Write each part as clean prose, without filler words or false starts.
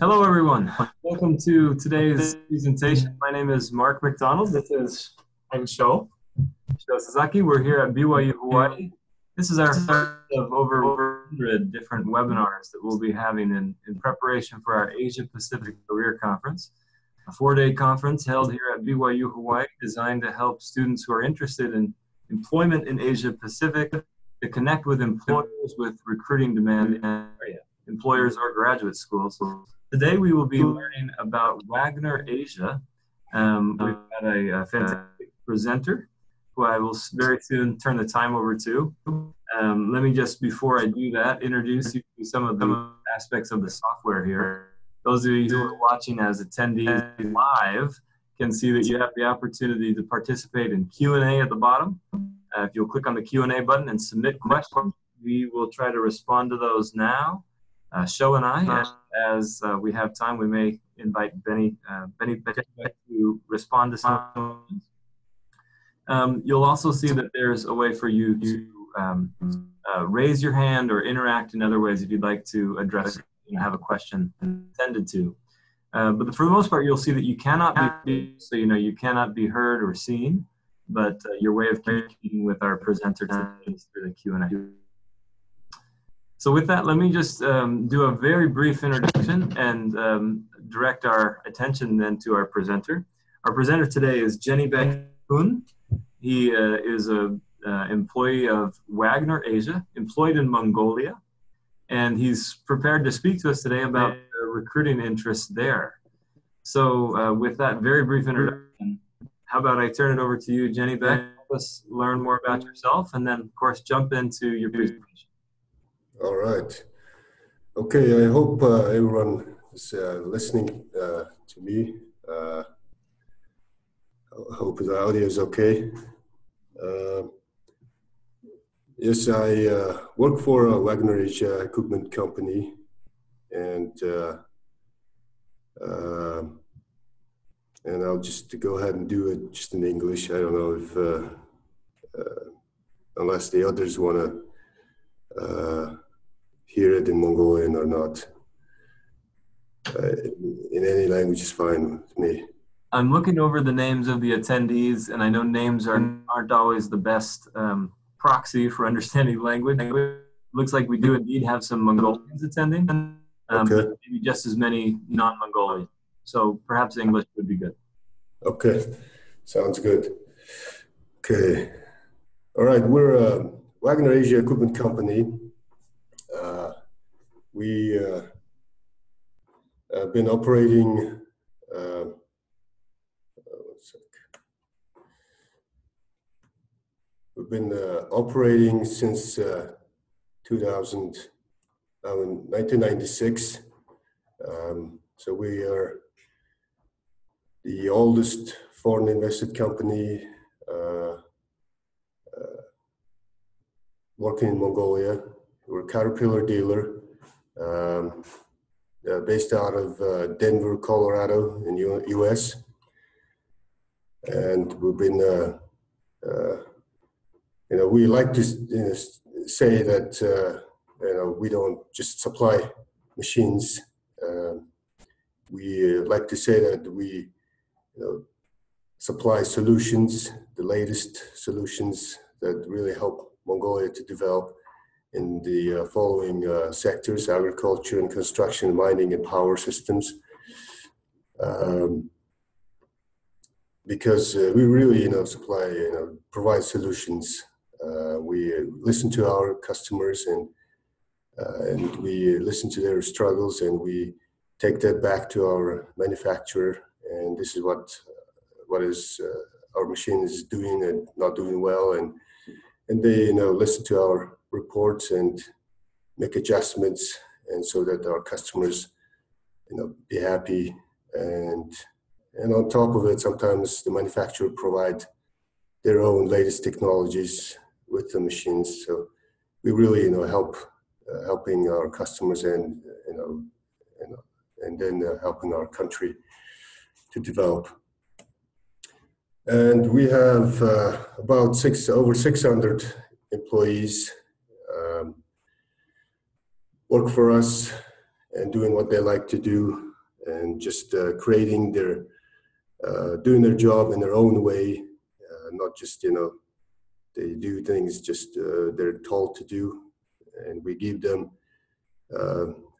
Hello, everyone. Welcome to today's presentation. My name is Mark McDonald. I'm Sho Sasaki. We're here at BYU, Hawaii. This is our first of over 100 different webinars that we'll be having in preparation for our Asia Pacific Career Conference, a 4-day conference held here at BYU, Hawaii, designed to help students who are interested in employment in Asia Pacific to connect with employers with recruiting demand in the area, employers or graduate schools. Today we will be learning about Wagner Asia. We've got a fantastic presenter who I will very soon turn the time over to. Let me just, before I do that, introduce you to some of the aspects of the software here. Those of you who are watching as attendees live can see that you have the opportunity to participate in Q&A at the bottom. If you'll click on the Q&A button and submit questions, we will try to respond to those now. Sho and I, as we have time, we may invite Benny to respond to some questions. You'll also see that there's a way for you to raise your hand or interact in other ways if you'd like to address, have a question intended to. But for the most part, you'll see that you cannot be, you cannot be heard or seen, but your way of communicating with our presenter today is through the Q&A. So with that, let me just do a very brief introduction and direct our attention then to our presenter. Our presenter today is Janibyek Tukhuun. He is an employee of Wagner Asia, employed in Mongolia, and he's prepared to speak to us today about recruiting interests there. So with that very brief introduction, how about I turn it over to you, Janibyek, help us learn more about yourself, and then, of course, jump into your presentation. All right. Okay, I hope everyone is listening to me. I hope the audio is okay. Yes, I work for a Wagner Asia equipment company, and I'll just go ahead and do it just in English. I don't know if, unless the others want to hear it in Mongolian or not. In any language is fine with me. I'm looking over the names of the attendees, and I know names aren't always the best proxy for understanding language. Looks like we do indeed have some Mongolians attending, Okay. but maybe just as many non-Mongolian. So perhaps English would be good. Okay, sounds good. Okay, all right, we're a Wagner Asia equipment company. We have been operating, we've been operating since 1996. So we are the oldest foreign invested company working in Mongolia. We're a Caterpillar dealer based out of Denver, Colorado in US. And we've been, we like to say that, we don't just supply machines. We like to say that we supply solutions, the latest solutions that really help Mongolia to develop in the following sectors: agriculture and construction, mining and power systems. Because we really, supply, provide solutions. We listen to our customers and we listen to their struggles, and we take that back to our manufacturer. And this is what is our machine is doing and not doing well, and they listen to our reports and make adjustments, and so that our customers be happy. And on top of it, sometimes the manufacturer provide their own latest technologies with the machines. So we really helping our customers and and then helping our country to develop. And we have about over 600 employees work for us and doing what they like to do. and just creating their, doing their job in their own way, not just, they do things just they're told to do, and we give them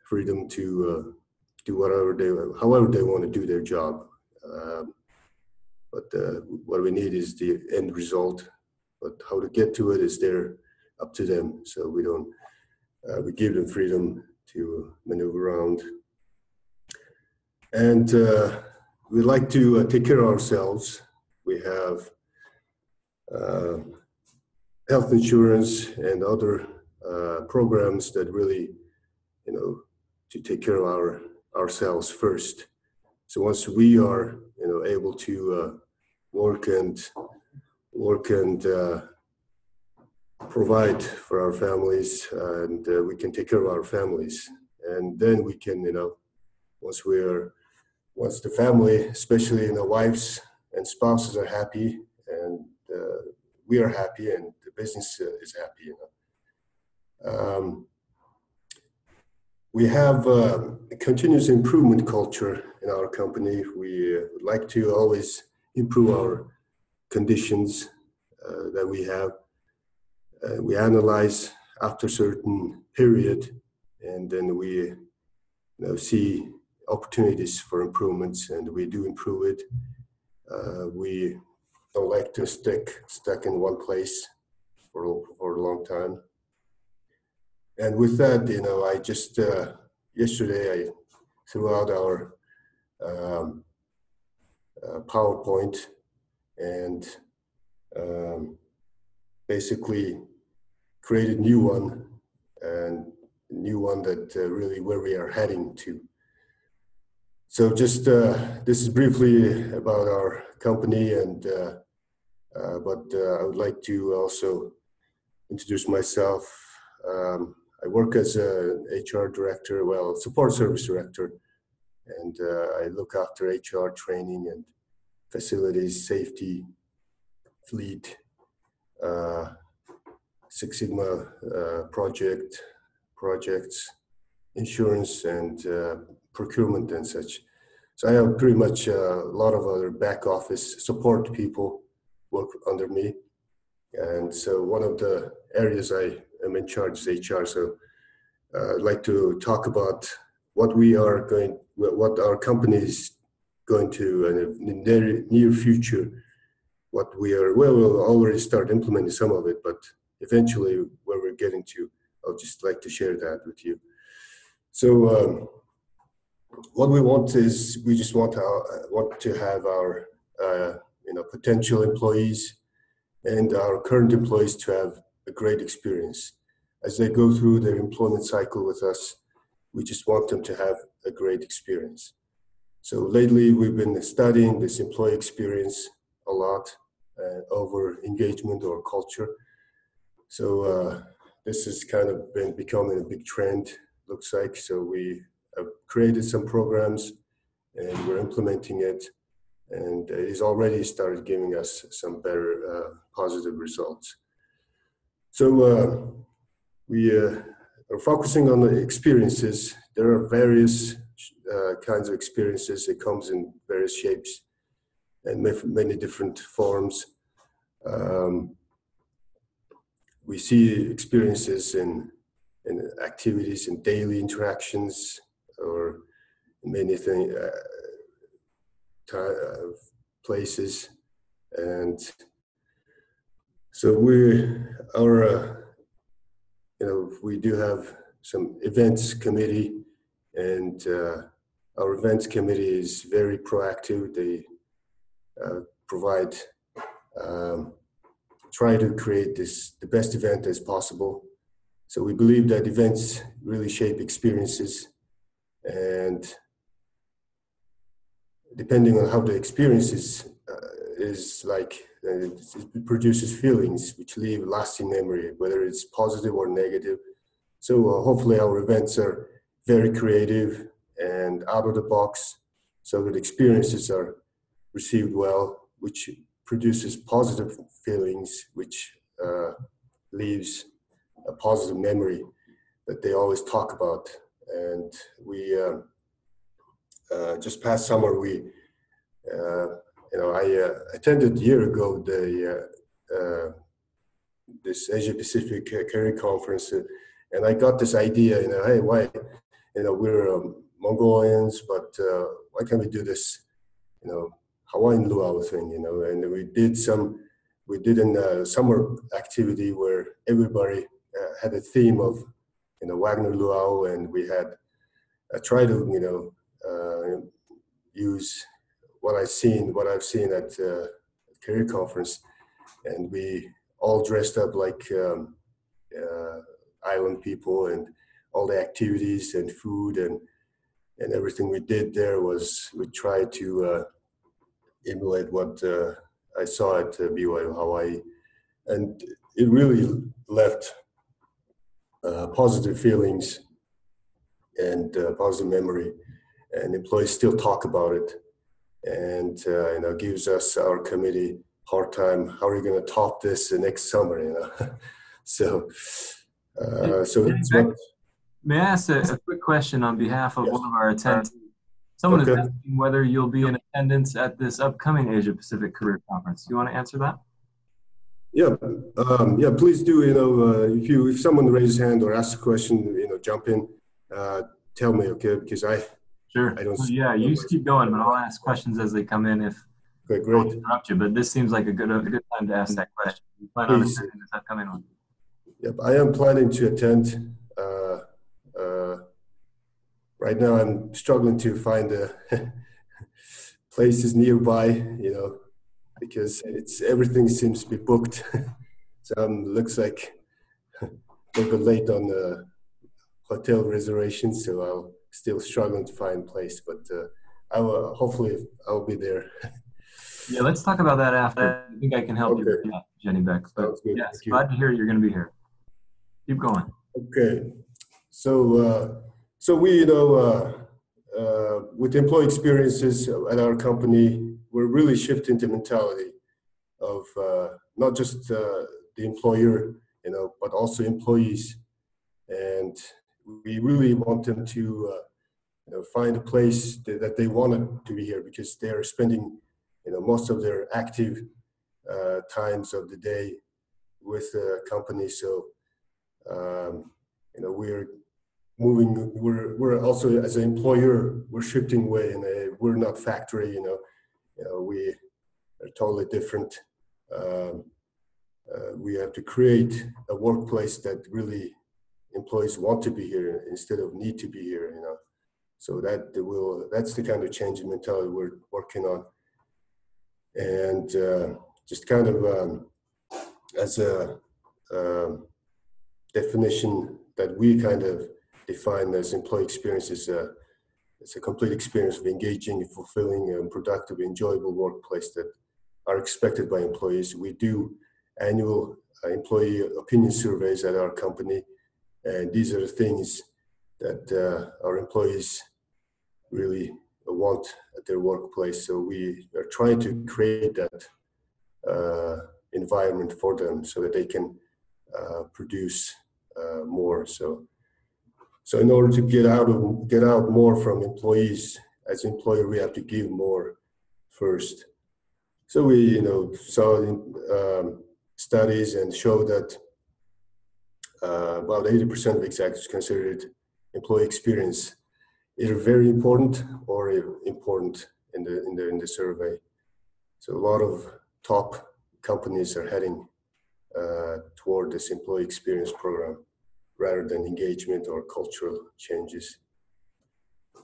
freedom to do however they want to do their job. But what we need is the end result. But how to get to it is up to them. So we don't. We give them freedom to maneuver around, and we like to take care of ourselves. We have health insurance and other programs that really, to take care of ourselves first. So once we are, able to work and provide for our families, and we can take care of our families, and then we can, once the family, especially wives and spouses, are happy, and we are happy, and the business is happy. We have a continuous improvement culture in our company. We like to always improve our conditions that we have. We analyze after a certain period, and then we see opportunities for improvements, and we do improve it. We don't like to stuck in one place for a long time. And with that, I just yesterday I threw out our PowerPoint, and basically created a new one that really where we are heading to. So just this is briefly about our company, and but I would like to also introduce myself. I work as an HR director, support service director, and I look after HR training and facilities, safety, fleet, Six Sigma projects, insurance, and procurement and such. So I have pretty much a lot of other back office support people work under me. And so one of the areas I am in charge is HR. So I'd like to talk about what our company is going to, in the near future, we'll already start implementing some of it, but eventually where we're getting to, I'll just like to share that with you. So what we want is, we just want to have our potential employees and our current employees to have a great experience. As they go through their employment cycle with us, we just want them to have a great experience. So lately we've been studying this employee experience a lot over engagement or culture. So this has kind of been becoming a big trend, looks like. So we have created some programs and we're implementing it, and it has already started giving us some better positive results. So we are focusing on the experiences. There are various kinds of experiences. It comes in various shapes and many different forms. We see experiences in activities, in daily interactions, or many things, places, and so we do have some events committee, and our events committee is very proactive. They provide, try to create the best event as possible. So we believe that events really shape experiences, and depending on how the experience is like, it produces feelings which leave lasting memory, whether it's positive or negative. So hopefully our events are very creative and out of the box, so that experiences are received well, which produces positive feelings, which leaves a positive memory that they always talk about. And we just past summer, I attended a year ago this Asia Pacific Career Conference, and I got this idea, hey, why, we're Mongolians, but why can't we do this, Hawaiian luau thing, and we did a summer activity where everybody had a theme of, Wagner luau, and we had tried to, use what I've seen at career conference, and we all dressed up like island people, and all the activities and food and everything we did there was we tried to emulate what I saw at BYU-Hawaii, and it really left positive feelings and positive memory, and employees still talk about it, and gives us, our committee, hard time. How are you going to top this the next summer? So that's what. May I ask a quick question on behalf of one of our attendees? Someone is asking whether you'll be in attendance at this upcoming Asia Pacific Career Conference. Do you want to answer that? Yeah, please do. If someone raises hand or asks a question, jump in, tell me, okay? Because I don't. Yeah, you just keep going, but I'll ask questions as they come in. If okay, great. I'll interrupt you, but this seems like a good time to ask that question. You plan on attending this upcoming one? Yep, I am planning to attend. Right now, I'm struggling to find places nearby, because everything seems to be booked. So looks like a little bit late on the hotel reservations, so I'm still struggling to find a place, but hopefully I'll be there. Yeah, let's talk about that after. I think I can help you with that, Janibyek. But yes, glad to hear you're going to be here. Keep going. Okay, so we, with employee experiences at our company, we're really shifting the mentality of not just the employer, but also employees, and we really want them to find a place that they want to be here, because they are spending most of their active times of the day with the company. So we're moving. We're also, as an employer, we're shifting away, and we're not factory. We are totally different. We have to create a workplace that really employees want to be here instead of need to be here. So that's the kind of change in mentality we're working on, and just kind of as a definition that we kind of define as employee experience is it's a complete experience of engaging, fulfilling, and productive, enjoyable workplace that are expected by employees. We do annual employee opinion surveys at our company, and these are the things that our employees really want at their workplace. So we are trying to create that environment for them so that they can produce more. So in order to get out more from employees, as an employer, we have to give more first. So we saw studies and show that about 80% of executives considered employee experience either very important or important in the survey. So a lot of top companies are heading toward this employee experience program rather than engagement or cultural changes.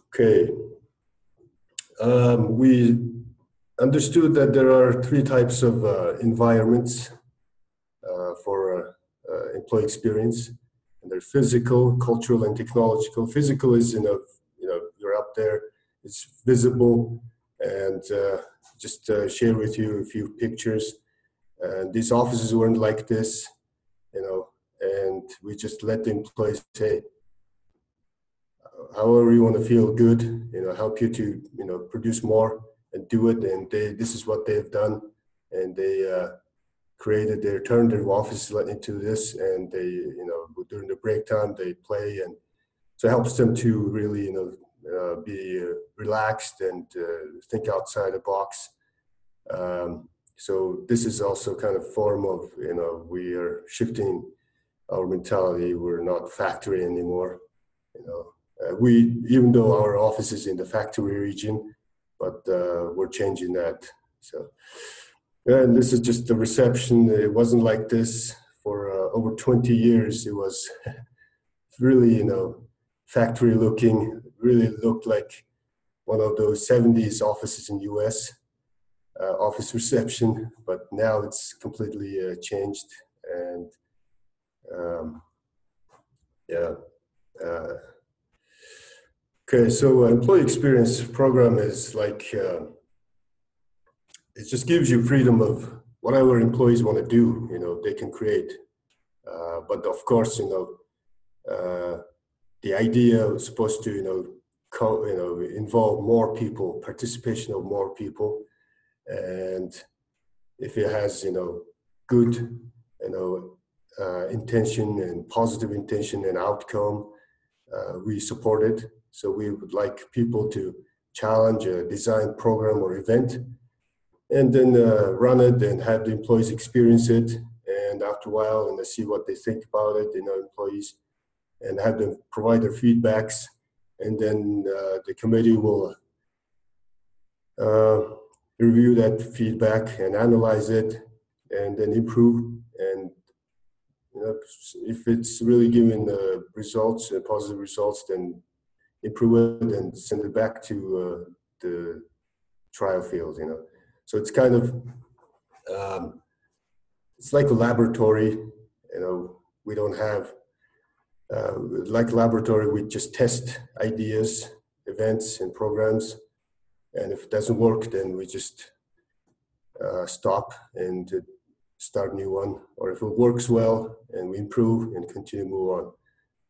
Okay, we understood that there are three types of environments for employee experience, and they're physical, cultural, and technological. Physical is you're up there, it's visible, and just share with you a few pictures. And these offices weren't like this, and we just let the employees say, however you want to feel good, help you to, produce more and do it. And this is what they've done. And they turned their office into this, and they, during the break time, they play. And so it helps them to really, be relaxed and think outside the box. So this is also kind of form of, we are shifting our mentality. We're not factory anymore. Even though our office is in the factory region, but we're changing that. So, and this is just the reception. It wasn't like this for over 20 years. It was really, factory looking, really looked like one of those 70s offices in US, office reception, but now it's completely changed. And yeah. Okay, so employee experience program is like, it just gives you freedom of whatever employees want to do, they can create. But of course, the idea was supposed to, involve more people, participation of more people. And if it has, good, intention and positive intention and outcome, we support it. So we would like people to challenge a design program or event and then run it and have the employees experience it. And after a while, and see what they think about it, employees, and have them provide their feedbacks. And then the committee will review that feedback and analyze it and then improve. And if it's really giving results, positive results, then improve it and send it back to the trial field, So it's kind of, it's like a laboratory, we don't have, like a laboratory, we just test ideas, events and programs. And if it doesn't work, then we just stop and start a new one. Or if it works well, and we improve and continue to move on.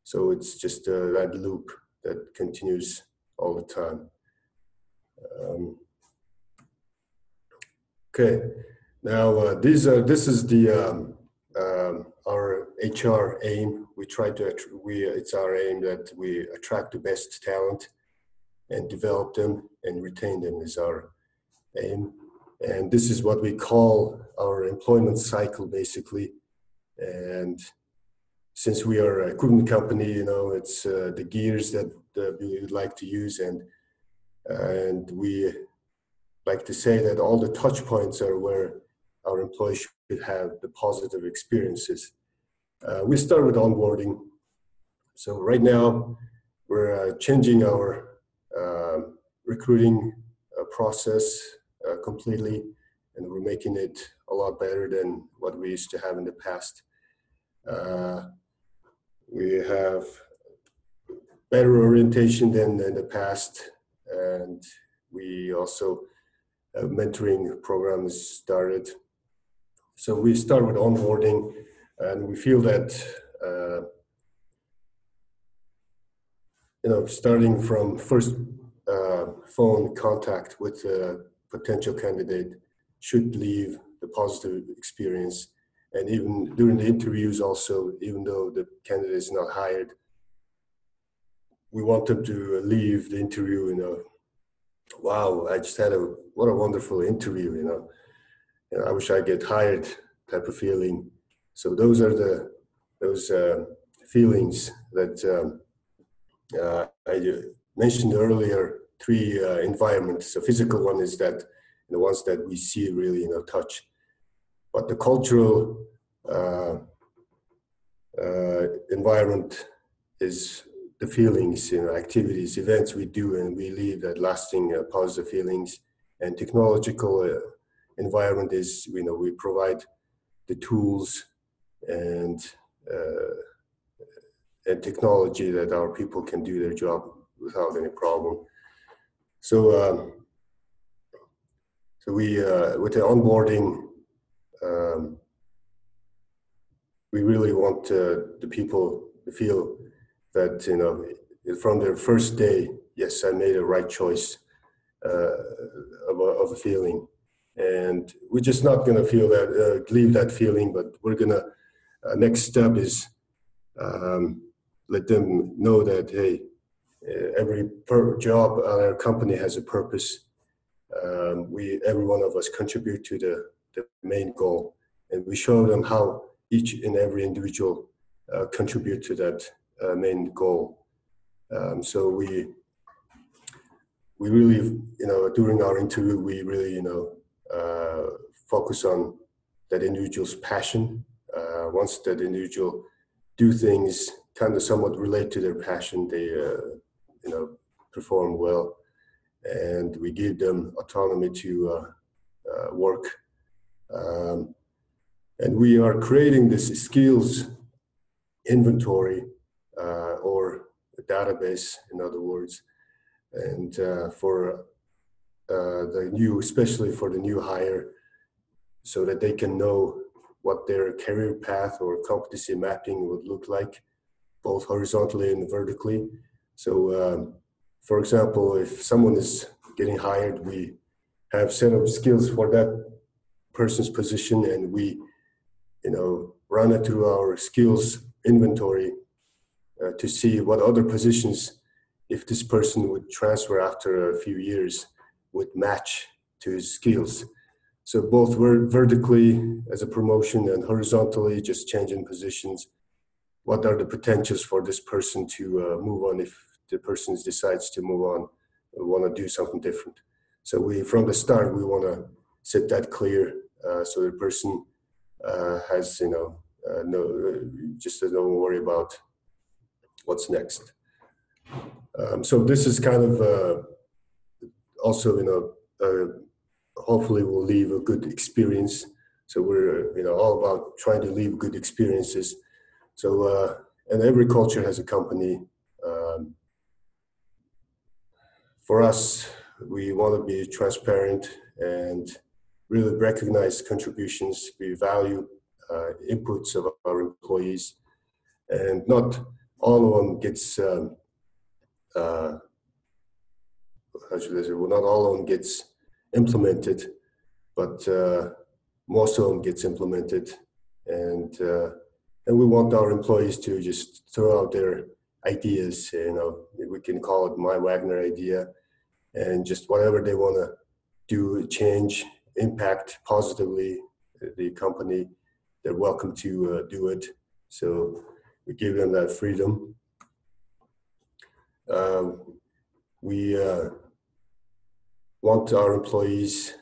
So it's just that loop that continues all the time. Okay, now this is the our HR aim. We try to it's our aim that we attract the best talent and develop them and retain them is our aim. And this is what we call our employment cycle, basically. And since we are a equipment company, it's the gears that we would like to use, and we like to say that all the touch points are where our employees should have the positive experiences. We start with onboarding. So right now, we're changing our recruiting process completely, and we're making it a lot better than what we used to have in the past. We have better orientation than in the past, and we also have mentoring programs started. So we start with onboarding, and we feel that starting from first phone contact with a potential candidate should leave the positive experience. And even during the interviews also, even though the candidate is not hired, we want them to leave the interview, wow, I just had what a wonderful interview, I wish I get hired type of feeling. So those are those feelings that I mentioned earlier, 3 environments. The physical one is that the ones that we see really, touch. But the cultural environment is the feelings, activities, events we do, and we leave that lasting positive feelings. And technological environment is, we provide the tools and technology that our people can do their job without any problem. So, we with the onboarding, we really want the people to feel that from their first day, yes, I made a right choice of a feeling, and we're just not going to feel that leave that feeling, but we're gonna next step is let them know that, hey, every job at our company has a purpose. Every one of us contribute to the main goal, and we show them how each and every individual contribute to that main goal. So we really, during our interview, we really, focus on that individual's passion. Once that individual do things kind of somewhat relate to their passion, they, perform well, and we give them autonomy to work. And we are creating this skills inventory or a database, in other words, and for especially for the new hire, so that they can know what their career path or competency mapping would look like, both horizontally and vertically. So, for example, if someone is getting hired, we have set up skills for that person's position, and we, run it through our skills inventory to see what other positions, if this person would transfer after a few years, would match to his skills. So both vertically as a promotion and horizontally, just changing positions. What are the potentials for this person to move on if the person decides to move on, want to do something different? So from the start, we want to set that clear so the person has, just don't worry about what's next. So this is kind of also, hopefully will leave a good experience. So we're, all about trying to leave good experiences. So, and every culture has a company. For us, we want to be transparent and really recognize contributions. We value inputs of our employees, and not all of them gets, not all of them gets implemented, but most of them gets implemented, and we want our employees to just throw out their ideas. We can call it my Wagner idea, and just whatever they want to do, change, impact positively the company, they're welcome to do it. So we give them that freedom. We want our employees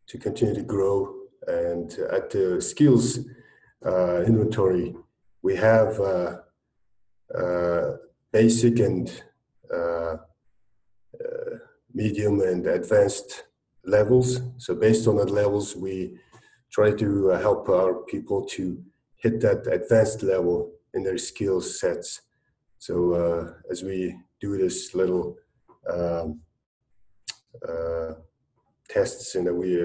to continue to grow, and at the skills inventory, we have basic and medium and advanced levels. So based on the levels, we try to help our people to hit that advanced level in their skill sets. So as we do this little tests, and we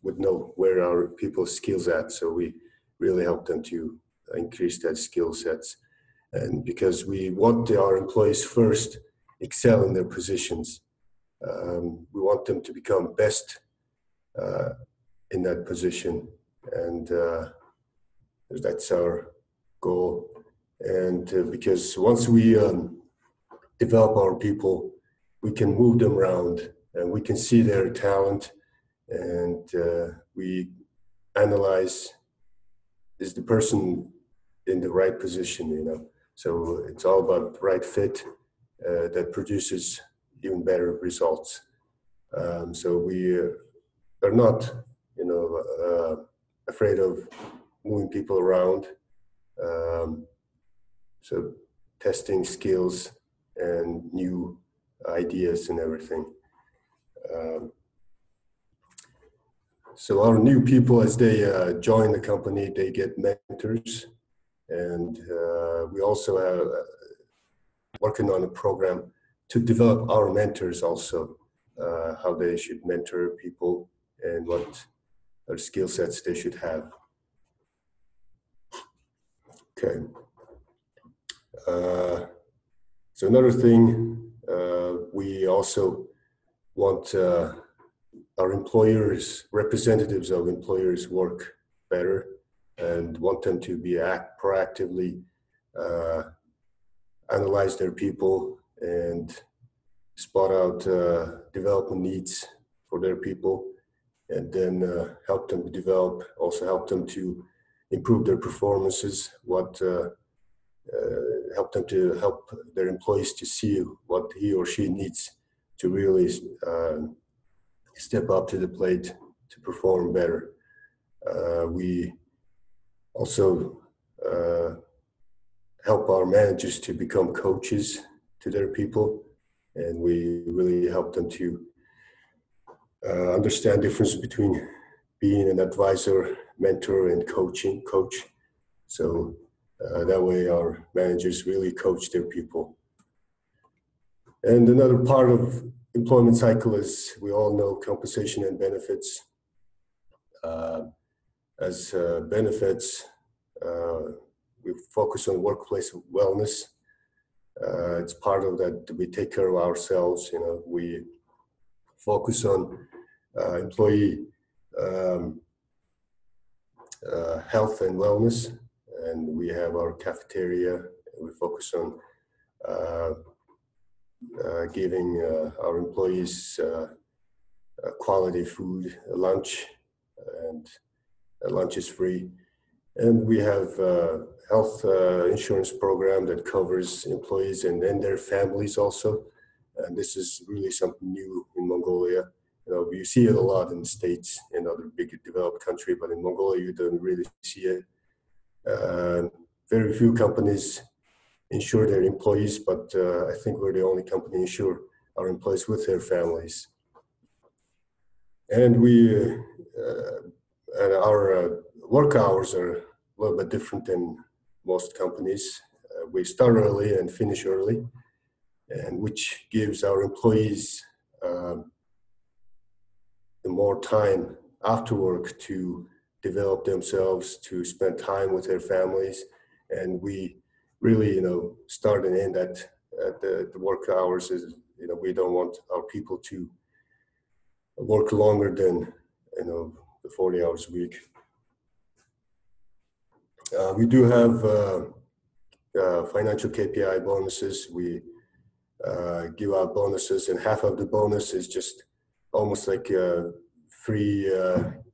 would know where our people's skills at. So we really help them to increase that skill sets. And because we want our employees first excel in their positions, we want them to become best in that position, and that's our goal. And because once we develop our people, we can move them around, and we can see their talent, and we analyze, is the person in the right position, So it's all about the right fit that produces even better results. So we are not, afraid of moving people around. So testing skills and new ideas and everything. So our new people, as they join the company, they get mentors, and we also are working on a program to develop our mentors also, how they should mentor people and what skill sets they should have. Okay. So another thing, we also want our employers, representatives of employers, work better, and want them to be proactively analyze their people and spot out development needs for their people, and then help them develop, also help them to improve their performances, help them to help their employees to see what he or she needs to really step up to the plate to perform better. We also help our managers to become coaches to their people, and we really help them to understand the difference between being an advisor, mentor, and coach. So that way our managers really coach their people. And another part of employment cycle is, we all know, compensation and benefits. As benefits, we focus on workplace wellness. It's part of that we take care of ourselves. We focus on employee health and wellness, and we have our cafeteria. We focus on giving our employees quality food, lunch, and lunch is free. And we have a health insurance program that covers employees and their families also. And this is really something new in Mongolia. You see it a lot in the States and other big developed countries, but in Mongolia you don't really see it. Very few companies insure their employees, but I think we're the only company insure our employees with their families. And our work hours are a little bit different than most companies. We start early and finish early, and which gives our employees more time after work to develop themselves, to spend time with their families. And we really, start and end at the work hours. We don't want our people to work longer than, the 40 hours a week. We do have financial KPI bonuses. We give out bonuses, and half of the bonus is just almost like a free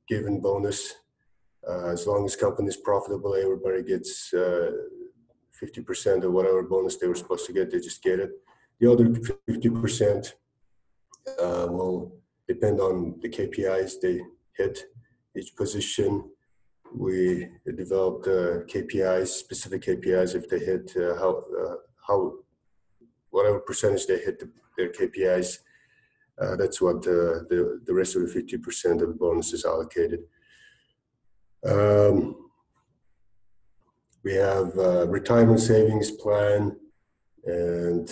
given bonus. As long as company is profitable, everybody gets 50% of whatever bonus they were supposed to get. They just get it. The other 50% will depend on the KPIs they hit. Each position, we developed KPIs, specific KPIs. If they hit whatever percentage they hit their KPIs, that's what the rest of the 50% of the bonus is allocated. We have a retirement savings plan and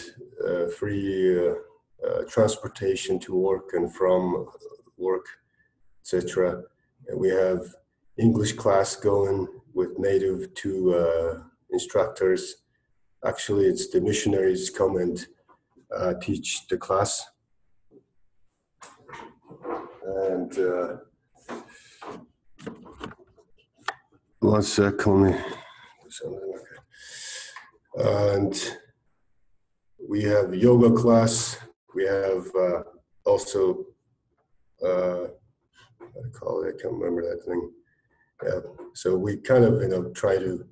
free transportation to work and from work, etc. And we have English class going with native to instructors. Actually, it's the missionaries come and teach the class. And one sec, let me do something. Okay. And we have yoga class. We have also, what do I call it? I can't remember that thing. Yeah. So we kind of, try to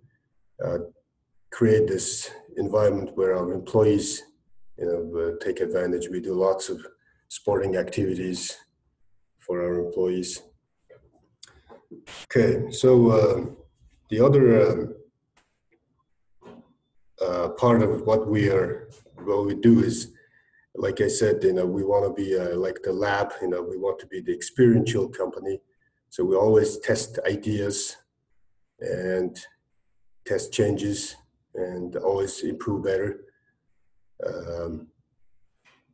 create this environment where our employees, take advantage. We do lots of sporting activities for our employees. Okay, so the other part of what we do is, like I said, we want to be like the lab. We want to be the experiential company. So we always test ideas and test changes and always improve better.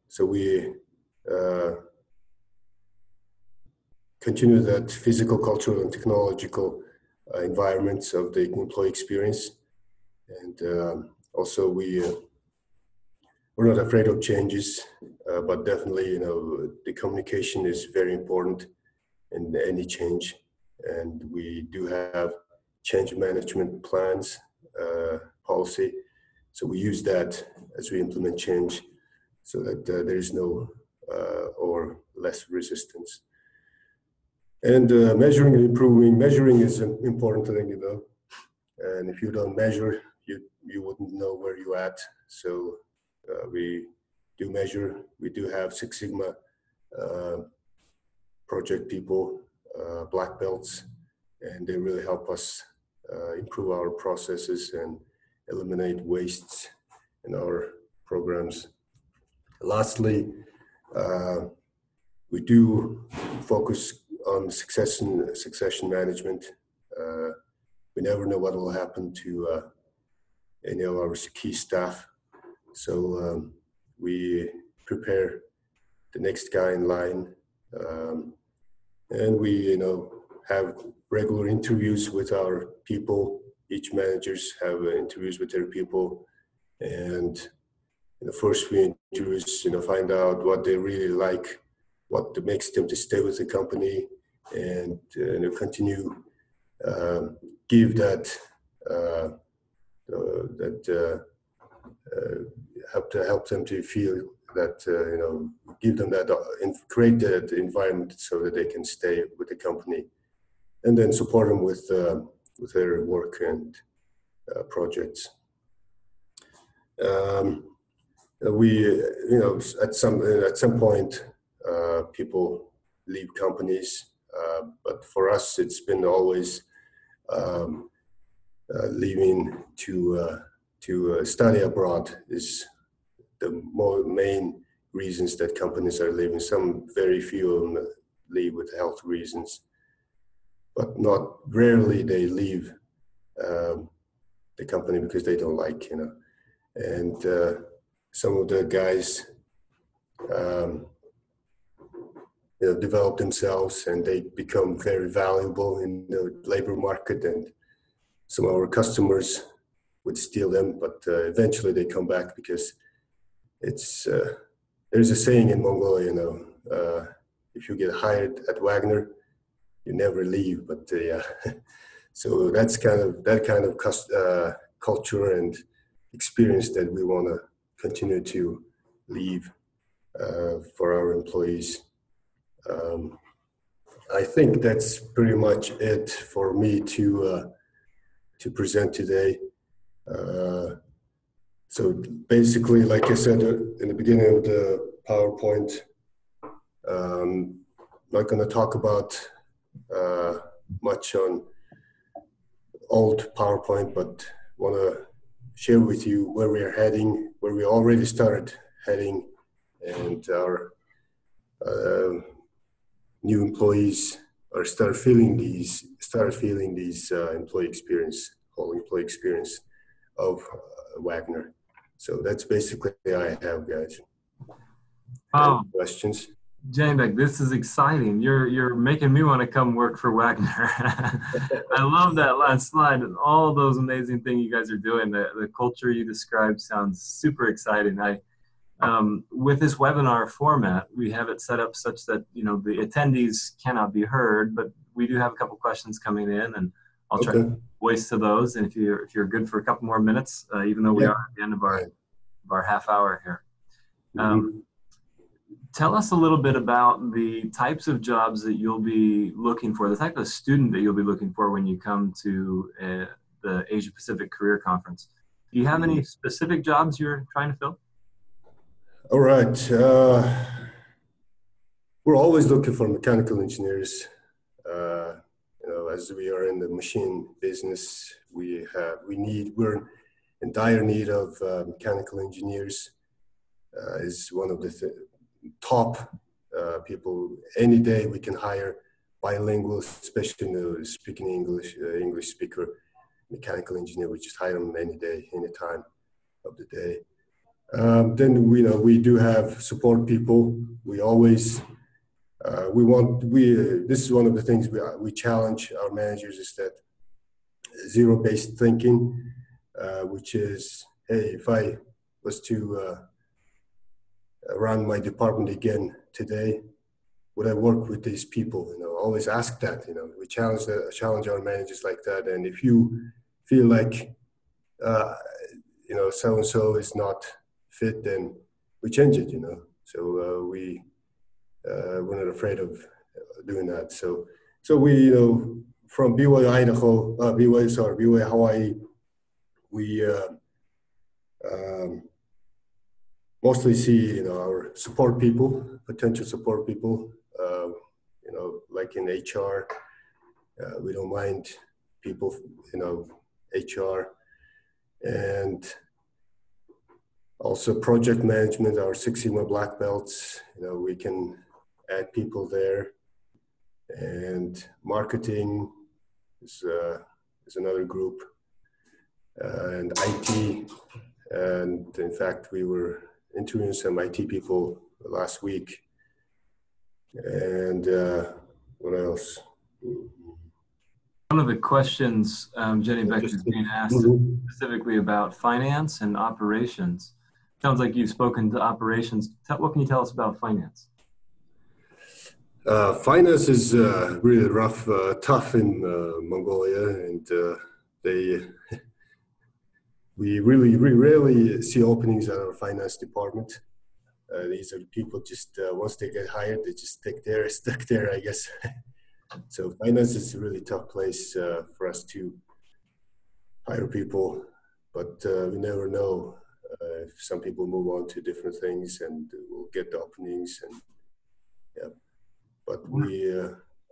So we continue that physical, cultural, and technological environments of the employee experience. And also we're not afraid of changes, but definitely, the communication is very important in any change. And we do have change management plans, policy. So we use that as we implement change so that there is no or less resistance. And measuring and improving. Measuring is an important thing, and if you don't measure, you wouldn't know where you're at. So we do measure. We do have Six Sigma project people, black belts, and they really help us improve our processes and eliminate wastes in our programs. Lastly, we do focus on succession management. We never know what will happen to any of our key staff, so we prepare the next guy in line, and we, have regular interviews with our people. Each managers have interviews with their people, and first we interviews, find out what they really like, what makes them to stay with the company, and continue give that help them to feel that give them that and create that environment so that they can stay with the company, and then support them with their work and projects. We at some point people leave companies, but for us it's been always leaving to study abroad is the main reasons that companies are leaving. Some very few of them leave with health reasons, but not rarely they leave the company because they don't like, and some of the guys develop themselves and they become very valuable in the labor market, and some of our customers would steal them, but eventually they come back because it's there's a saying in Mongolia, if you get hired at Wagner, you never leave. But so that's that kind of culture and experience that we want to continue to leave for our employees. I think that's pretty much it for me to present today. So basically, like I said in the beginning of the PowerPoint, not going to talk about much on old PowerPoint, but want to share with you where we are heading, where we already started heading, and our new employees start feeling these employee experience of Wagner. So that's basically I have, guys. Wow. Any questions? Janibyek, this is exciting. You're making me want to come work for Wagner. I love that last slide and all those amazing things you guys are doing. The culture you described sounds super exciting. With this webinar format, we have it set up such that the attendees cannot be heard, but we do have a couple questions coming in, and I'll try to voice to those. And if you're good for a couple more minutes, even though we are at the end of our half hour here. Tell us a little bit about the types of jobs that you'll be looking for, the type of student that you'll be looking for when you come to the Asia Pacific Career Conference. Do you have any specific jobs you're trying to fill? All right. We're always looking for mechanical engineers. As we are in the machine business, we're in dire need of mechanical engineers. Is one of the top people. Any day we can hire bilingual, especially speaking English speaker, mechanical engineer. We just hire them any day, any time of the day. Then we do have support people. We always this is one of the things we challenge our managers, is that zero-based thinking, which is, hey, if I was to run my department again today, would I work with these people? Always ask that. We challenge our managers like that. And if you feel like so and so is not fit, then change it, you know. So we're not afraid of doing that. So we, you know, from BYU Idaho, BYU Hawaii, we mostly see, you know, our support people, potential support people, you know, like in HR, we don't mind people, you know, HR, and also project management, our Six Sigma black belts, you know, we can add people there, and marketing is another group, and IT, and in fact, we were interviewing some IT people last week, and what else? One of the questions, Janibyek, is being asked Mhm. specifically about finance and operations. Sounds like you've spoken to operations. What can you tell us about finance? Finance is really rough, tough in Mongolia, and we rarely see openings at our finance department. These are people just once they get hired, they just stuck there, I guess. So finance is a really tough place for us to hire people, but we never know if some people move on to different things, and we'll get the openings. And yeah, but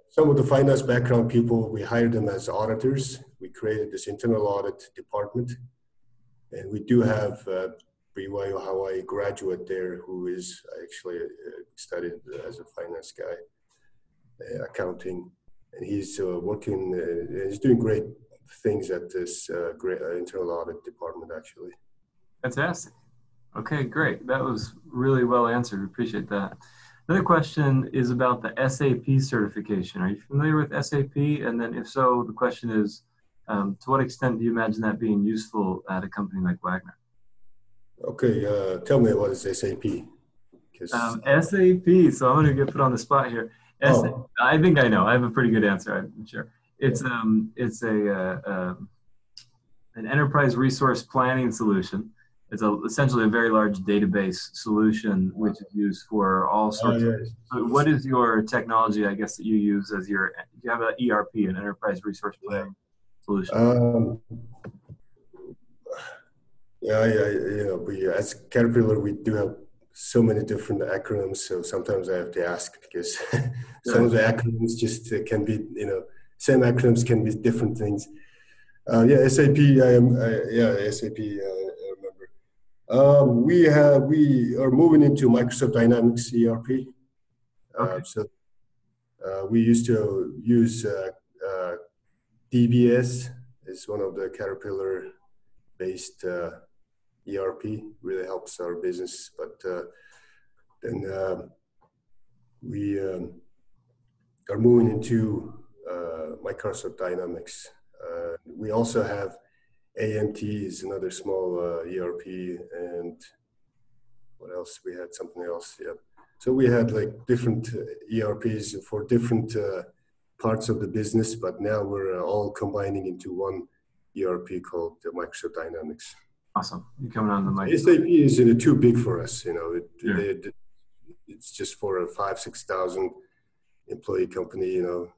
some of the finance background people, we hired them as auditors. We created this internal audit department, and we do have BYU-Hawaii graduate there who is actually studied as a finance guy, accounting, and he's working, he's doing great things at this great internal audit department, actually. Fantastic. Okay, great. That was really well answered. Appreciate that. Another question is about the SAP certification. Are you familiar with SAP? And then if so, the question is, to what extent do you imagine that being useful at a company like Wagner? Okay, tell me what is SAP? SAP, so I'm going to get put on the spot here. I think I know. I have a pretty good answer, I'm sure. It's an enterprise resource planning solution. It's essentially a very large database solution which is used for all sorts of. So what is your technology, I guess, that you use as do you have an ERP, an enterprise resource planning solution? You know, we as Caterpillar, we do have so many different acronyms. So sometimes I have to ask because some of the acronyms just can be, you know, same acronyms can be different things. SAP. SAP. I remember. We are moving into Microsoft Dynamics ERP. So we used to use DBS. It's one of the Caterpillar-based ERP. Really helps our business. But then we are moving into Microsoft Dynamics. We also have AMT is another small ERP, and what else? We had something else. Yeah. So we had like different ERPs for different parts of the business, but now we're all combining into one ERP called Microsoft Dynamics. Awesome. You're coming on the mic. SAP is too big for us. You know, it's just for a 5,000-6,000 employee company. You know,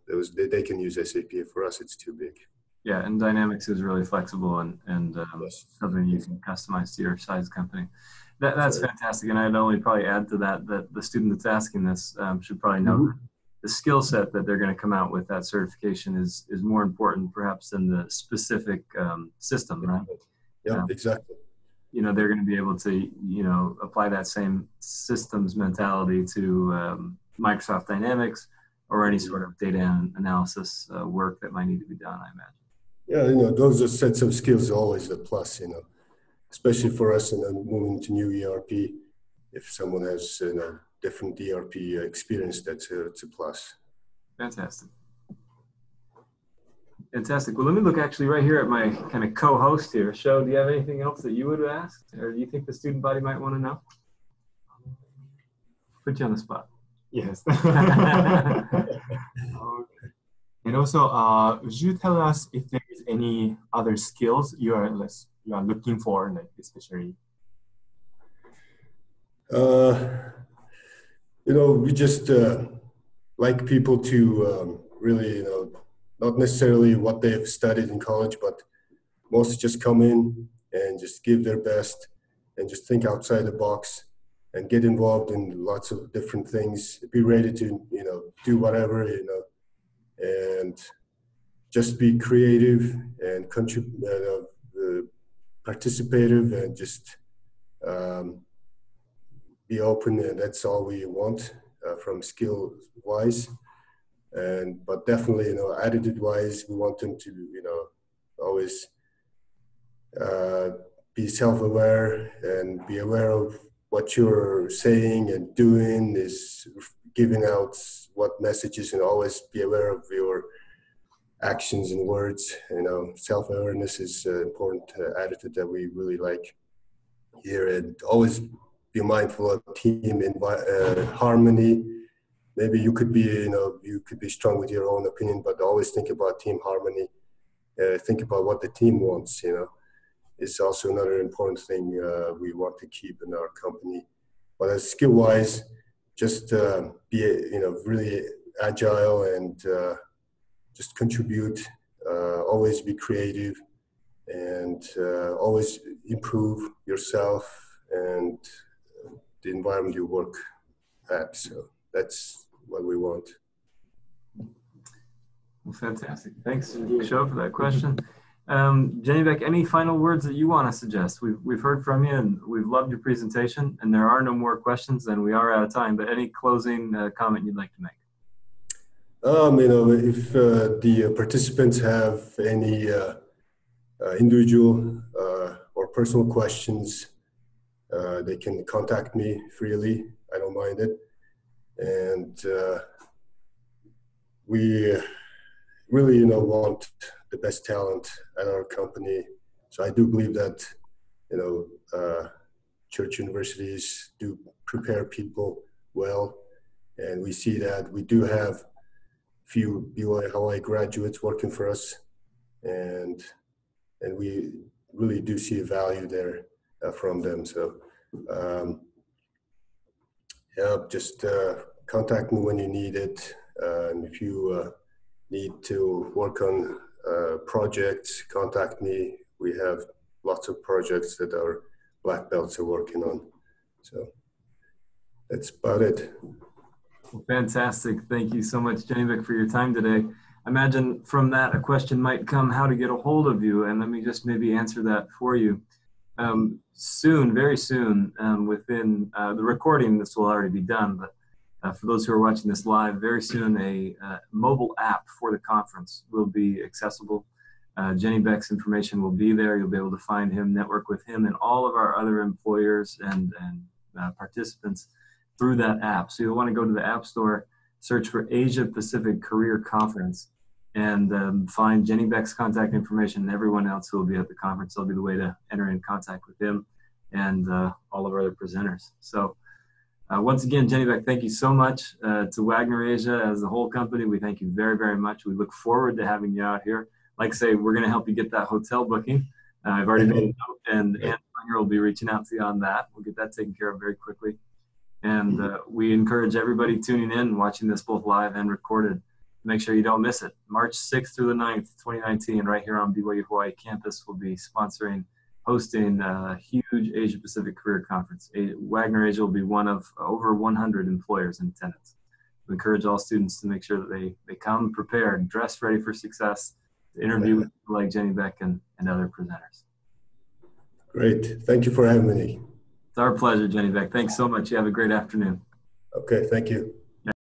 they can use SAP. For us, it's too big. Yeah, and Dynamics is really flexible and something you can customize to your size company. That's fantastic. And I'd only probably add to that the student that's asking this should probably know the skill set that they're going to come out with that certification is more important perhaps than the specific system, right? Yeah, exactly. You know, they're going to be able to, you know, apply that same systems mentality to Microsoft Dynamics or any sort of data analysis work that might need to be done, I imagine. Yeah, you know, those are sets of skills are always a plus, you know, especially for us, you know, moving to new ERP. If someone has, you know, different ERP experience, it's a plus. Fantastic. Fantastic. Well, let me look actually right here at my kind of co-host here. Sho, do you have anything else that you would have asked, or do you think the student body might want to know? Put you on the spot. Yes. Okay. And also, would you tell us if there is any other skills you are looking for, like especially? Uh, we just like people to really, not necessarily what they've studied in college, but mostly just come in and just give their best and just think outside the box and get involved in lots of different things. Be ready to, do whatever, and just be creative and participative and just um, be open. And that's all we want from skill wise. But definitely, attitude wise, we want them to, always be self-aware and be aware of what you're saying and doing, is giving out what messages, and always be aware of your actions and words. Self-awareness is an important attitude that we really like here, and always be mindful of team harmony. Maybe you could be, you could be strong with your own opinion, but always think about team harmony. Think about what the team wants, is also another important thing we want to keep in our company. But as skill-wise, just be, really agile and just contribute. Always be creative and always improve yourself and the environment you work at. So that's what we want. Well, fantastic. Thanks, Sho, for that question. Janibyek, any final words that you want to suggest? We've heard from you and we've loved your presentation, and there are no more questions and we are out of time, but any closing comment you'd like to make? If the participants have any individual or personal questions, they can contact me freely. I don't mind it. And we really, want the best talent at our company. So I do believe that, church universities do prepare people well. And we see that we do have few BYU-Hawaii graduates working for us. And we really do see a value there from them. So just contact me when you need it. And if you need to work on projects, contact me. We have lots of projects that our black belts are working on. So that's about it. Well, fantastic. Thank you so much, Janibyek, for your time today. I imagine from that a question might come, how to get a hold of you, and let me just maybe answer that for you. Soon, very soon, within the recording, this will already be done, but for those who are watching this live, very soon a mobile app for the conference will be accessible. Janibek's information will be there. You'll be able to find him, network with him, and all of our other employers and participants through that app. So you'll want to go to the App Store, search for Asia Pacific Career Conference, and find Janibek's contact information and everyone else who will be at the conference. That'll be the way to enter in contact with him and all of our other presenters. So once again, Janibyek, thank you so much. To Wagner Asia as the whole company, we thank you very, very much. We look forward to having you out here. Like I say, we're going to help you get that hotel booking. I've already made a note, and Ann Springer will be reaching out to you on that. We'll get that taken care of very quickly. And we encourage everybody tuning in, watching this both live and recorded, make sure you don't miss it. March 6th through the 9th, 2019, right here on BYU-Hawaii campus, will be hosting a huge Asia Pacific Career Conference. Wagner Asia will be one of over 100 employers in attendance. We encourage all students to make sure that they come prepared, dressed, ready for success, to interview with people like Janibyek and other presenters. Great. Thank you for having me. It's our pleasure, Janibyek. Thanks so much. You have a great afternoon. Okay, thank you.